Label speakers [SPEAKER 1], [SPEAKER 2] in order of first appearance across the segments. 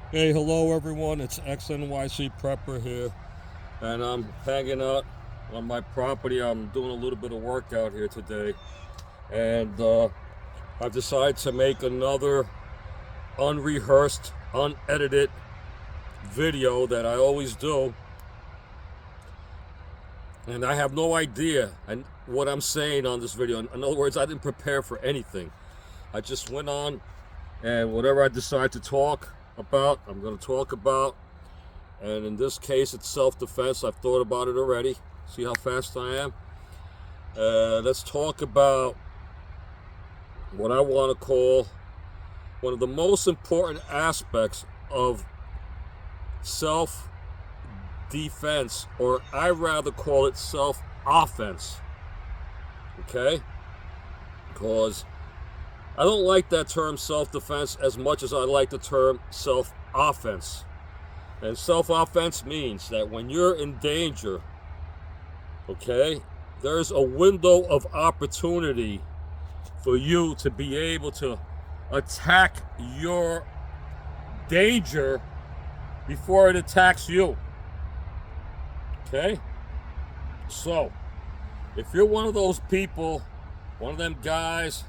[SPEAKER 1] Hey, hello everyone. It's XNYC Prepper here, and I'm hanging out on my property. I'm doing a little bit of work out here today, and I've decided to make another unrehearsed, unedited video that I always do, and I have no idea and what I'm saying on this video. In other words, I didn't prepare for anything. I just went on, and whatever I decide to talk about, I'm going to talk about. And in this case, it's self-defense. I've thought about it already. See how fast I am? Let's talk about what I want to call one of the most important aspects of self-defense, or I rather call it self-offense. Okay? Because I don't like that term self-defense as much as I like the term self-offense. And self-offense means that when you're in danger, okay, there's a window of opportunity for you to be able to attack your danger before it attacks you. Okay? So, if you're one of those people, one of them guys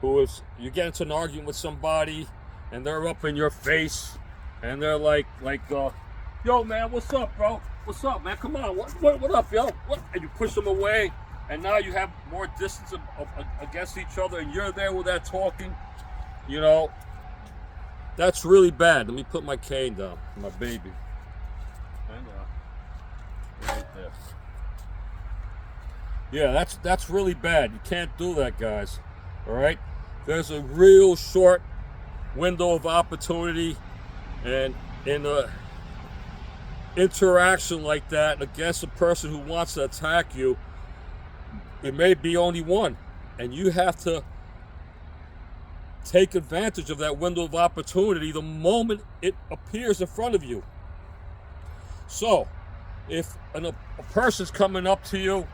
[SPEAKER 1] who is, you get into an argument with somebody and they're up in your face and they're like, yo, man, what's up, bro? What's up, man? Come on, what up, yo? What? And you push them away, and now you have more distance against each other, and you're there with that talking. You know, that's really bad. Let me put my cane down, my baby. And right there. Yeah, that's really bad. You can't do that, guys. All right? There's a real short window of opportunity, and in a interaction like that against a person who wants to attack you, it may be only one, and you have to take advantage of that window of opportunity the moment it appears in front of you. So if a person's coming up to you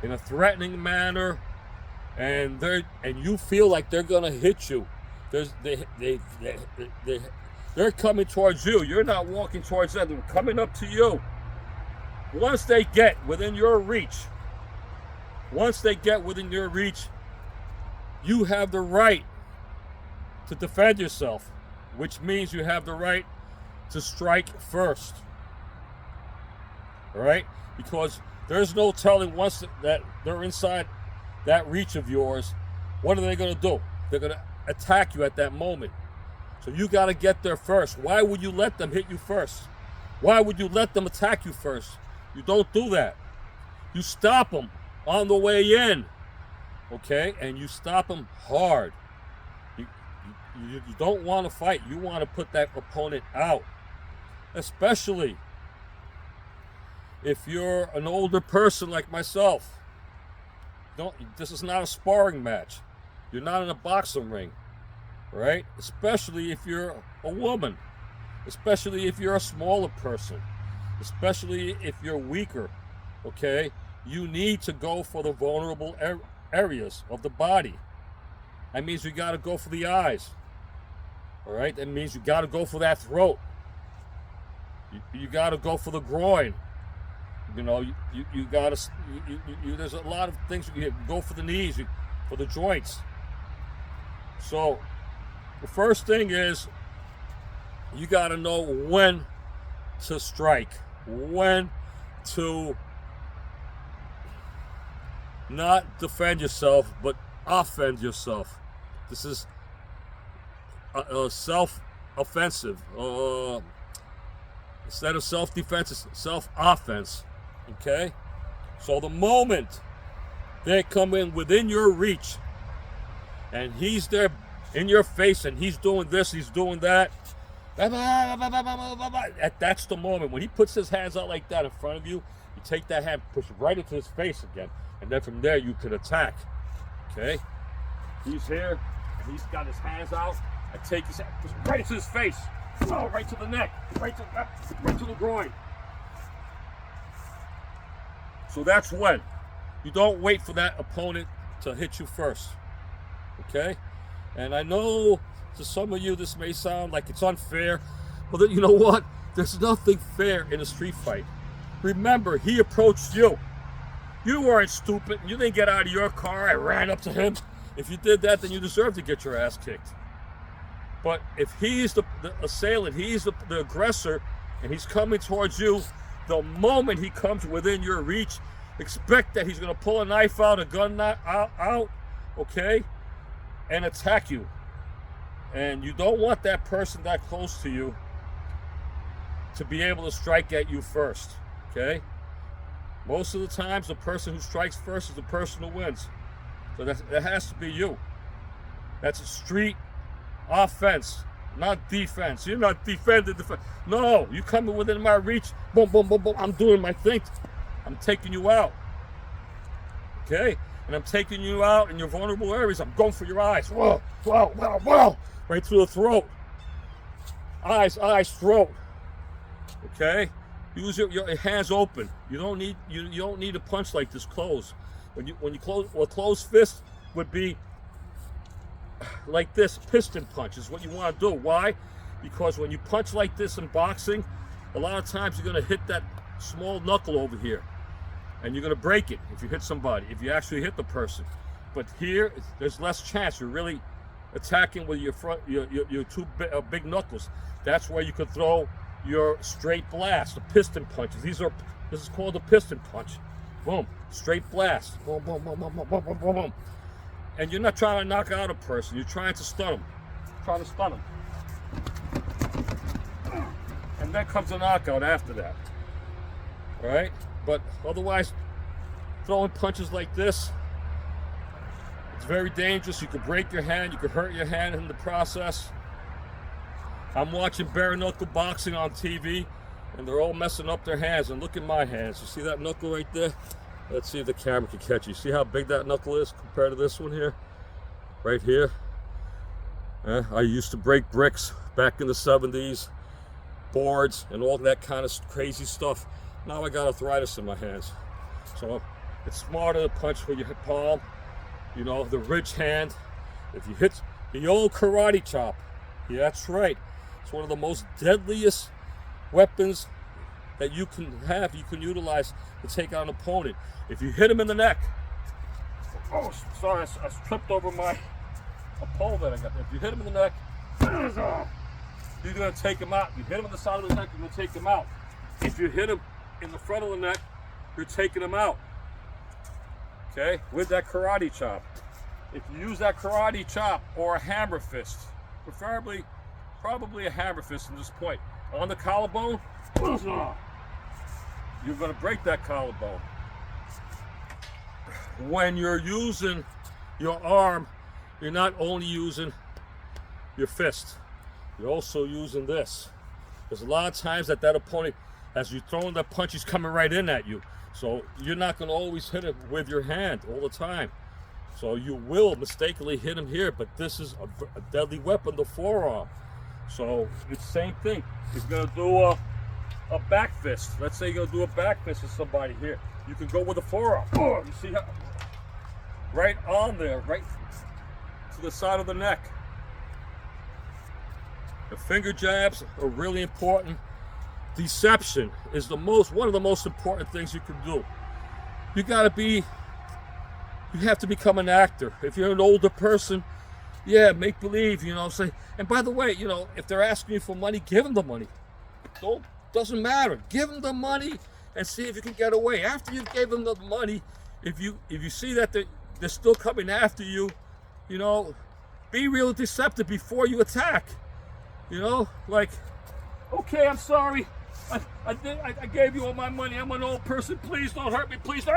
[SPEAKER 1] in a threatening manner and you feel like they're gonna hit you, they're coming towards you. You're not walking towards them. They're coming up to you. Once they get within your reach, you have the right to defend yourself, which means you have the right to strike first. All right? Because there's no telling once that they're inside that reach of yours, what are they going to do? They're going to attack you at that moment. So you got to get there first. Why would you let them hit you first? Why would you let them attack you first? You don't do that. You stop them on the way in, okay? And you stop them hard. You don't want to fight. You want to put that opponent out, especially if you're an older person like myself. This is not a sparring match. You're not in a boxing ring. Right? Especially if you're a woman, especially if you're a smaller person, especially if you're weaker, okay? You need to go for the vulnerable areas of the body. That means you got to go for the eyes, all right? That means you got to go for that throat. You got to go for the groin. You know, you got to, there's a lot of things you can go for the knees, for the joints. So, the first thing is you got to know when to strike, when to not defend yourself, but offend yourself. This is self-offensive. Instead of self-defense, it's self-offense. Okay? So the moment they come in within your reach and he's there in your face and he's doing this, he's doing that, that's the moment when he puts his hands out like that in front of you. You take that hand, push it right into his face again, and then from there you can attack. Okay? He's here and he's got his hands out. I take his hand, push it right into his face, right to the neck, right to the groin. So that's when. You don't wait for that opponent to hit you first. Okay? And I know to some of you this may sound like it's unfair. Well, you know what? There's nothing fair in a street fight. Remember, he approached you. You weren't stupid. You didn't get out of your car and ran up to him. If you did that, then you deserve to get your ass kicked. But if he's the assailant, he's the aggressor, and he's coming towards you, the moment he comes within your reach, expect that he's going to pull a knife out, a gun out, okay, and attack you. And you don't want that person that close to you to be able to strike at you first, okay? Most of the times, the person who strikes first is the person who wins. So that has to be you. That's a street offense, not defense. You're not defending. No, you coming within my reach, boom, boom, boom, boom. I'm doing my thing. I'm taking you out, okay? And I'm taking you out in your vulnerable areas. I'm going for your eyes. Whoa, whoa, whoa, whoa. Right through the throat. Eyes, throat. Okay? Use your hands open. You don't need a punch like this closed. When you close, a closed fist would be like this. Piston punch is what you want to do. Why? Because when you punch like this in boxing, a lot of times you're going to hit that small knuckle over here, and you're going to break it if you hit somebody, if you actually hit the person. But here, there's less chance. You're really attacking with your two big knuckles. That's where you could throw your straight blast, the piston punches. This is called a piston punch. Boom, straight blast. Boom, boom, boom, boom, boom, boom, boom, boom. And you're not trying to knock out a person. You're trying to stun them. And then comes a knockout after that. All right? But otherwise, throwing punches like this, it's very dangerous. You could break your hand. You could hurt your hand in the process. I'm watching bare knuckle boxing on TV, and they're all messing up their hands. And look at my hands. You see that knuckle right there? Let's see if the camera can catch you. See how big that knuckle is compared to this one here? Right here. I used to break bricks back in the 70s, boards, and all that kind of crazy stuff. Now I got arthritis in my hands. So it's smarter to punch with your palm, you know, the ridge hand. If you hit the old karate chop, yeah, that's right. It's one of the most deadliest weapons that you can have, you can utilize to take out an opponent. If you hit him in the neck, oh, sorry, I tripped over my pole that I got there. If you hit him in the neck, you're going to take him out. You hit him in the side of the neck, you're going to take him out. If you hit him in the front of the neck, you're taking him out. Okay, with that karate chop. If you use that karate chop or a hammer fist, preferably, probably a hammer fist in this point, on the collarbone, you're going to break that collarbone. When you're using your arm, you're not only using your fist, you're also using this. There's a lot of times that opponent, as you're throwing that punch, he's coming right in at you. So you're not going to always hit it with your hand all the time. So you will mistakenly hit him here, but this is a deadly weapon, the forearm. So it's the same thing. He's going to do a back fist. Let's say you're going to do a back fist to somebody here. You can go with a forearm. You see how? Right on there, right to the side of the neck. The finger jabs are really important. Deception is one of the most important things you can do. You have to become an actor. If you're an older person, yeah, make believe, you know, say, and by the way, you know, if they're asking you for money, give them the money. Doesn't matter. Give them the money and see if you can get away. After you gave them the money, if you see that they're still coming after you, you know, be real deceptive before you attack. You know, like, okay, I'm sorry. I gave you all my money. I'm an old person. Please don't hurt me. Please don't.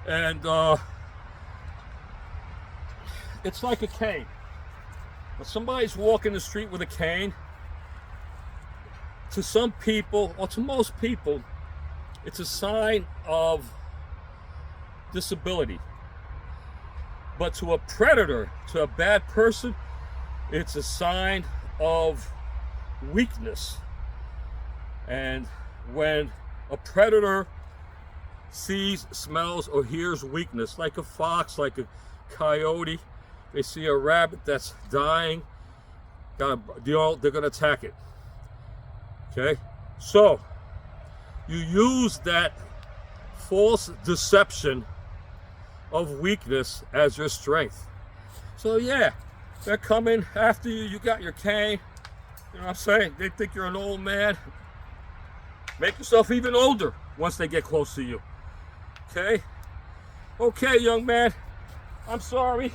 [SPEAKER 1] And it's like a cane. When somebody's walking the street with a cane, to some people, or to most people, it's a sign of disability. But to a predator, to a bad person, it's a sign of weakness. And when a predator sees, smells, or hears weakness, like a fox, like a coyote. They see a rabbit that's dying, they're gonna attack it. Okay, so you use that false deception of weakness as your strength. So yeah, they're coming after you. You got your cane. You know what I'm saying? They think you're an old man. Make yourself even older once they get close to you. Okay? Okay, young man. I'm sorry.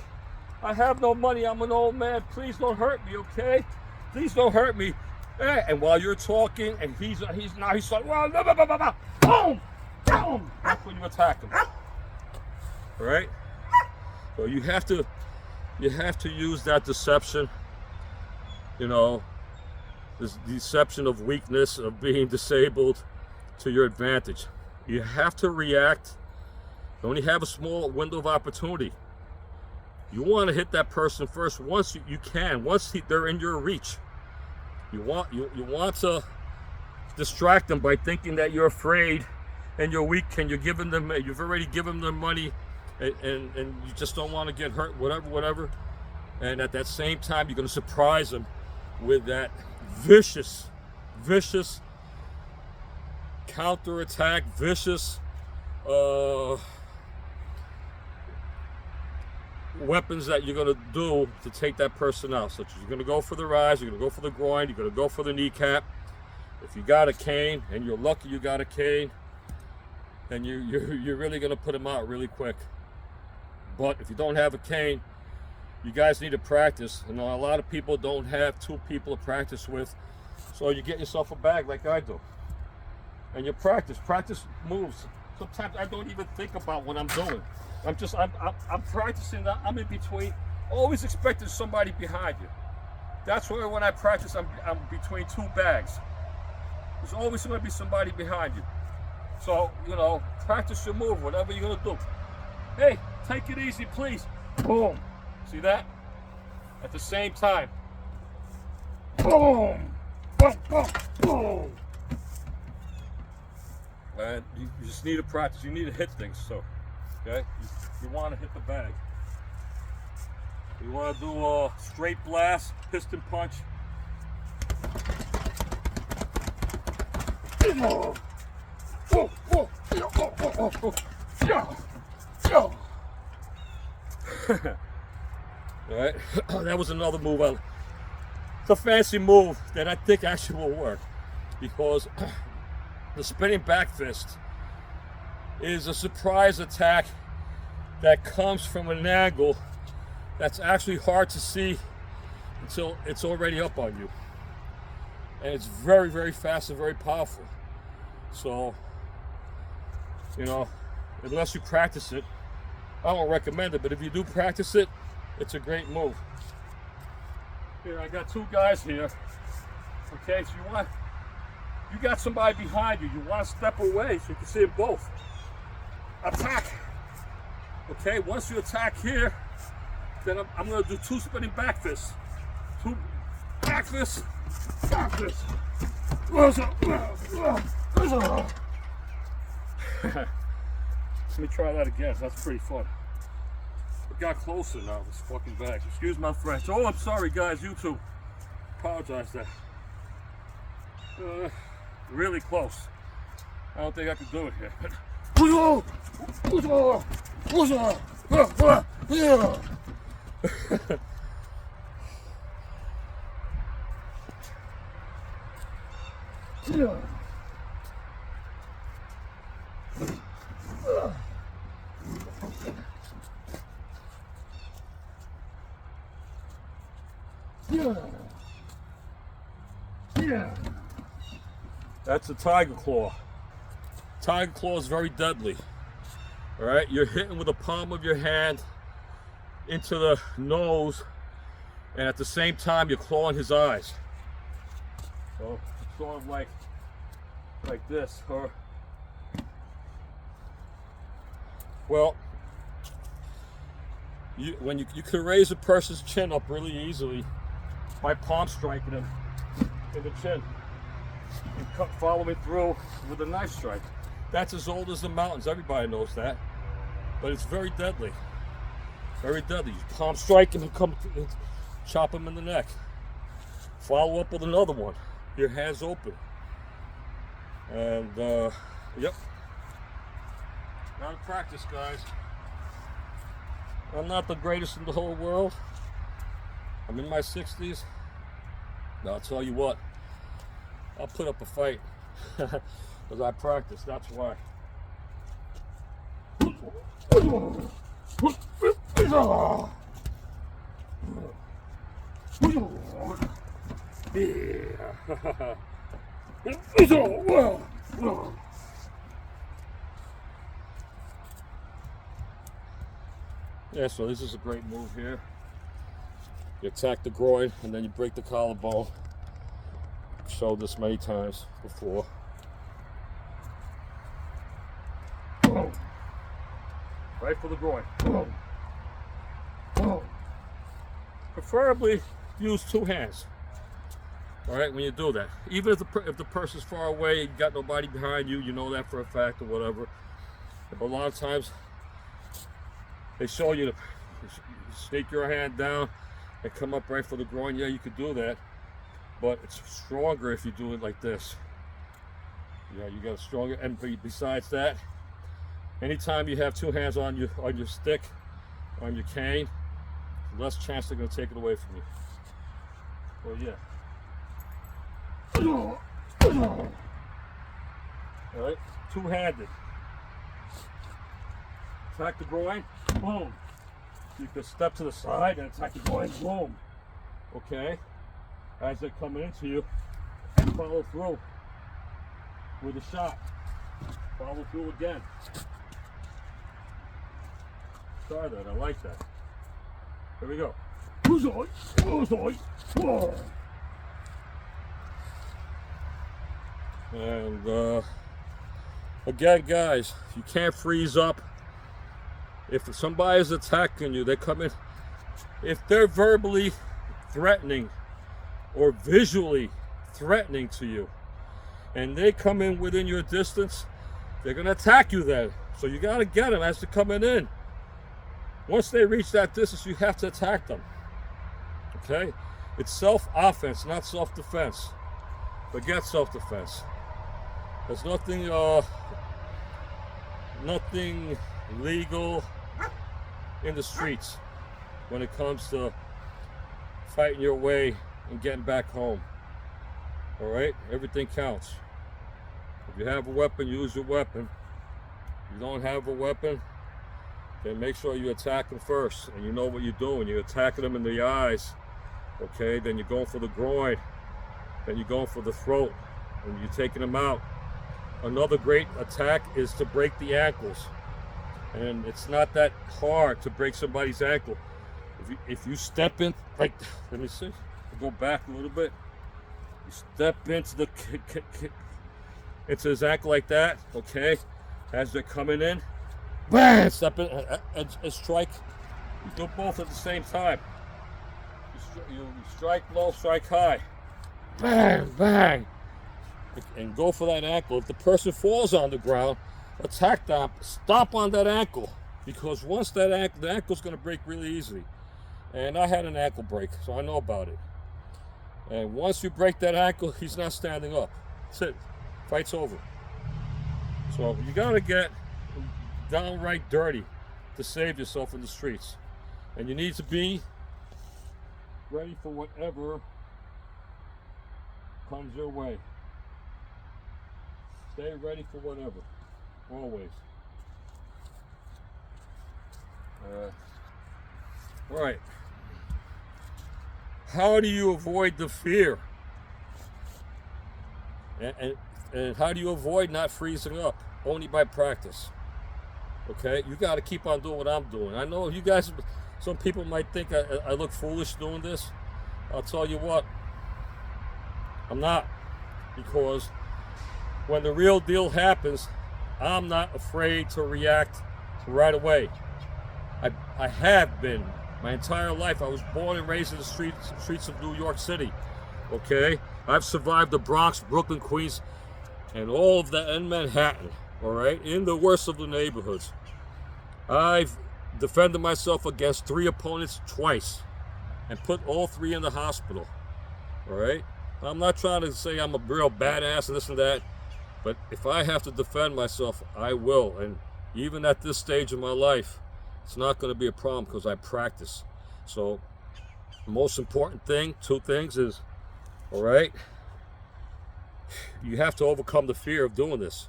[SPEAKER 1] I have no money. I'm an old man. Please don't hurt me, okay? Please don't hurt me. And while you're talking, and he's like, well, blah, blah, blah, blah, blah. Boom! Boom! That's when you attack him. All right? So you have to use that deception, you know, this deception of weakness, of being disabled, to your advantage. You have to react. You only have a small window of opportunity. You want to hit that person first once you can, once they're in your reach. You want to distract them by thinking that you're afraid and you're weak, and you've already given them money, and you just don't want to get hurt, whatever. And at that same time, you're going to surprise them with that vicious counterattack, vicious weapons that you're going to do to take that person out. Such as you're going to go for the rise, you're going to go for the groin, you're going to go for the kneecap. If you got a cane, and you're lucky you got a cane, then you're really going to put them out really quick. But if you don't have a cane, you guys need to practice. You know, a lot of people don't have two people to practice with, so you get yourself a bag like I do, and you practice moves. Sometimes I don't even think about what I'm doing. I'm practicing. I'm in between, always expecting somebody behind you. That's why when I practice, I'm between two bags. There's always going to be somebody behind you. So, you know, practice your move, whatever you're going to do. Hey, take it easy, please. Boom. See that? At the same time. Boom. Boom, boom, boom. And you just need to practice. You need to hit things. So, okay? You want to hit the bag. You want to do a straight blast, piston punch. Alright, that was another move. It's a fancy move that I think actually will work, because the spinning back fist is a surprise attack that comes from an angle that's actually hard to see until it's already up on you. And it's very, very fast and very powerful. So, you know, unless you practice it, I don't recommend it, but if you do practice it, it's a great move. Here, I got two guys here. Okay, so you got somebody behind you. You want to step away so you can see them both. Attack. Okay, once you attack here, then I'm going to do two spinning back fists. Two back fists, back fists. Let me try that again. That's pretty fun. It got closer now, this fucking bag. Excuse my French. Oh, I'm sorry, guys. YouTube. Apologize that. Really close. I don't think I can do it here. That's a tiger claw. Tiger claw is very deadly. All right, you're hitting with the palm of your hand into the nose, and at the same time you're clawing his eyes. So it's sort of like this, or well, you can raise a person's chin up really easily by palm striking him in the chin, and follow me through with a knife strike. That's as old as the mountains. Everybody knows that. But it's very deadly. Very deadly. You palm strike him and come chop him in the neck. Follow up with another one. Your hands open. And, yep. Gotta practice, guys. I'm not the greatest in the whole world. I'm in my 60s. But I'll tell you what, I'll put up a fight. Because I practice, that's why. Yeah, so this is a great move here. You attack the groin and then you break the collarbone. I've showed this many times before. Right for the groin. Preferably use two hands. All right, when you do that. Even if the person's far away, you got nobody behind you, you know that for a fact or whatever. But a lot of times, they show you to sneak your hand down and come up right for the groin. Yeah, you could do that, but it's stronger if you do it like this. Yeah, you got a stronger. And besides that, anytime you have two hands on your stick, on your cane, less chance they're going to take it away from you. Well, yeah. All right, two-handed. Attack the groin, boom. You can step to the side and attack the groin, boom. Okay? As they're coming into you, follow through with a shot. Follow through again. Try that, I like that. Here we go. And again, guys, you can't freeze up. If somebody's attacking you, they come in. If they're verbally threatening or visually threatening to you, and they come in within your distance, they're going to attack you then. So you got to get them as they're coming in. Once they reach that distance, you have to attack them. Okay? It's self-offense, not self-defense. Forget self-defense. There's nothing legal in the streets when it comes to fighting your way and getting back home. All right? Everything counts. If you have a weapon, use your weapon. If you don't have a weapon, then make sure you attack them first, and you know what you're doing. You're attacking them in the eyes, okay? Then you're going for the groin. Then you're going for the throat, and you're taking them out. Another great attack is to break the ankles. And it's not that hard to break somebody's ankle. If you step in, like, let me see, I'll go back a little bit. You step into into his ankle like that, okay? As they're coming in, bang, step in and strike. You do both at the same time. You strike low, strike high. Bang, bang. And go for that ankle. If the person falls on the ground, attack them, stop on that ankle. Because once the ankle's going to break really easily. And I had an ankle break, so I know about it. And once you break that ankle, he's not standing up. That's it. Fight's over. So you got to get downright dirty to save yourself in the streets. And you need to be ready for whatever comes your way. Stay ready for whatever. Always. Right. How do you avoid the fear? And how do you avoid not freezing up? Only by practice. Okay? You got to keep on doing what I'm doing. I know you guys, some people might think I look foolish doing this. I'll tell you what, I'm not. Because when the real deal happens, I'm not afraid to react right away. I have been my entire life. I was born and raised in the streets of New York City. Okay? I've survived the Bronx, Brooklyn, Queens, and all of that in Manhattan. all right, in the worst of the neighborhoods. I've defended myself against 3 opponents twice and put all 3 in the hospital, all right? I'm not trying to say I'm a real badass and this and that, but if I have to defend myself, I will. And even at this stage of my life, it's not going to be a problem because I practice. So the most important thing, 2 things is, all right, you have to overcome the fear of doing this.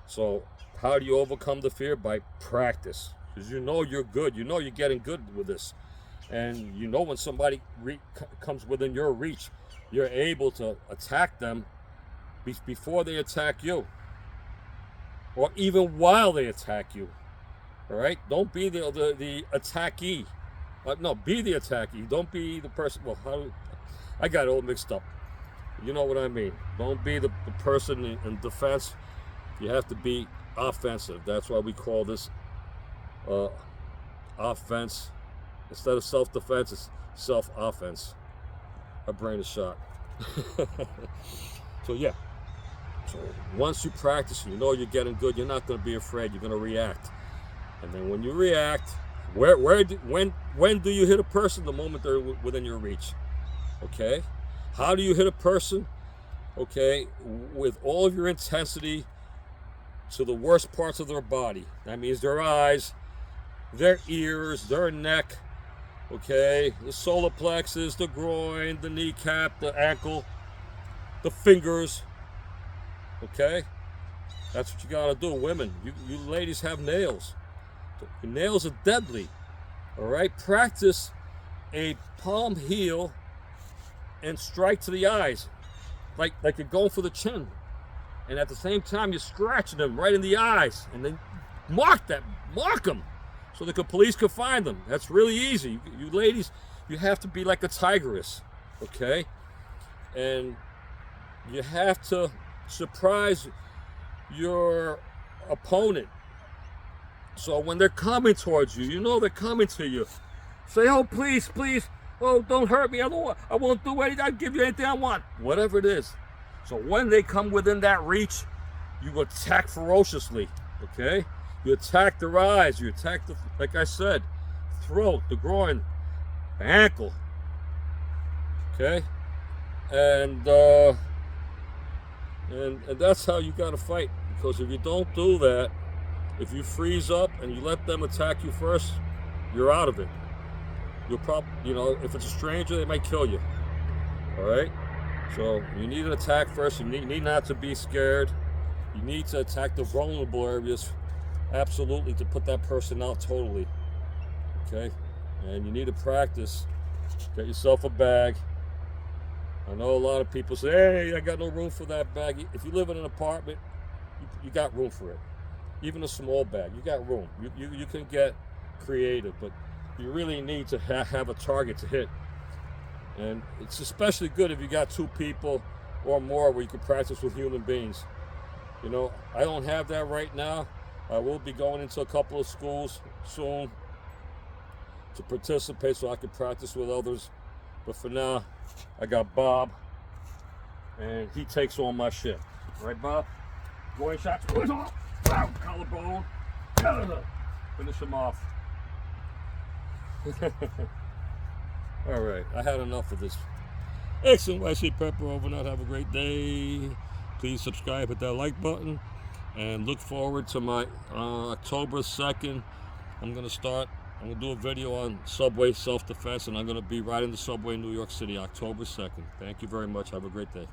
[SPEAKER 1] So how do you overcome the fear? By practice. Because you know you're good. You know you're getting good with this. And you know when somebody comes within your reach, you're able to attack them before they attack you. Or even while they attack you. All right? Don't be the attackee. No, be the attackee. Don't be the person. Well, I got it all mixed up. You know what I mean. Don't be the person in defense. You have to be offensive. That's why we call this offense. Instead of self-defense, it's self-offense. My brain is shot. So yeah. So once you practice, you know you're getting good. You're not going to be afraid. You're going to react. And then when you react, when do you hit a person? The moment they're within your reach. Okay. How do you hit a person? Okay, with all of your intensity to the worst parts of their body. That means their eyes, their ears, their neck, okay, the solar plexus, the groin, the kneecap, the ankle, the fingers, okay? That's what you gotta do. Women, you ladies have nails. Your nails are deadly, all right? Practice a palm heel and strike to the eyes, like you're going for the chin. And at the same time, you're scratching them right in the eyes. And then mark them, so the police can find them. That's really easy. You ladies, you have to be like a tigress, okay? And you have to surprise your opponent. So when they're coming towards you, you know they're coming to you. Say, oh, please, please. Oh, don't hurt me. I won't do anything. I'll give you anything I want. Whatever it is. So when they come within that reach, you attack ferociously. Okay? You attack their eyes. You attack the, like I said, throat, the groin, the ankle. Okay? And that's how you gotta fight. Because if you don't do that, if you freeze up and you let them attack you first, you're out of it. You'll probably, if it's a stranger, they might kill you. All right? So you need to attack first. You need not to be scared. You need to attack the vulnerable areas, absolutely, to put that person out totally. Okay? And you need to practice. Get yourself a bag. I know a lot of people say, hey, I got no room for that bag. If you live in an apartment, you got room for it. Even a small bag, you got room. You can get creative, but you really need to have a target to hit. And it's especially good if you got 2 people or more where you can practice with human beings. I don't have that right now. I will be going into a couple of schools soon to participate so I can practice with others. But for now, I got Bob, and he takes all my shit. Right, Bob? Going shots. Collarbone. Finish him off. All right, I had enough of this. XNYC Pepper over and out. Have a great day. Please subscribe, hit that like button, and look forward to my October 2nd. I'm going to do a video on subway self-defense, and I'm going to be riding the subway in New York City October 2nd. Thank you very much. Have a great day.